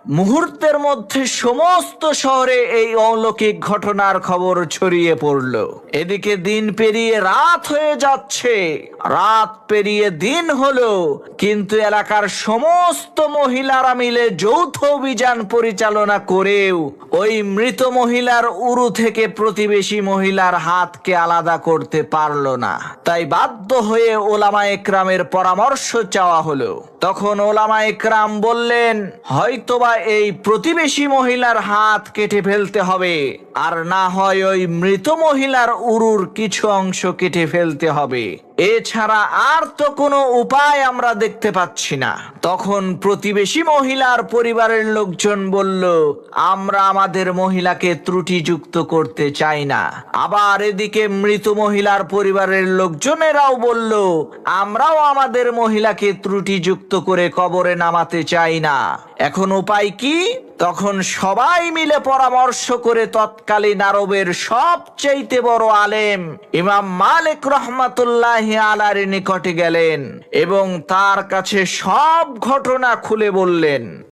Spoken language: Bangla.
মুহূর্তের মধ্যে সমস্ত শহরে এই অলৌকিক ঘটনার খবর ছড়িয়ে পড়ল। এদিকে দিন পেরিয়ে রাত হয়ে যাচ্ছে, রাত পেরিয়ে দিন হলো, কিন্তু এলাকার সমস্ত মহিলারা মিলে যৌথ অভিযান পরিচালনা করেও ওই মৃত মহিলার উরু থেকে প্রতিবেশী মহিলার হাতকে আলাদা করতে পারল না। তাই বাধ্য হয়ে ওলামা একরামের পরামর্শ চাওয়া হলো। তখন ওলামা একরাম বললেন, হয়তোবা এই প্রতিবেশী মহিলার হাত কেটে ফেলতে হবে, আর না হয় ওই মৃত মহিলার উরুর কিছু অংশ কেটে ফেলতে হবে। এছাড়া আর তো কোনো উপায় আমরা দেখতে পাচ্ছি না। তখন প্রতিবেশী মহিলার পরিবারের লোকজন বলল, আমরা আমাদের মহিলাকে ত্রুটিযুক্ত করতে চাই না। আবার এদিকে মৃত মহিলার পরিবারের লোকজনেরাও বলল, আমরাও আমাদের মহিলাকে ত্রুটিযুক্ত করে কবরে নামাতে চাই না। এখন উপায় কি? তখন সবাই মিলে পরামর্শ করে তৎকালীন আরবের সবচেয়ে বড় আলেম ইমাম মালিক রহমাতুল্লাহি আলাইহির নিকটে গেলেন এবং তার কাছে সব ঘটনা খুলে বললেন।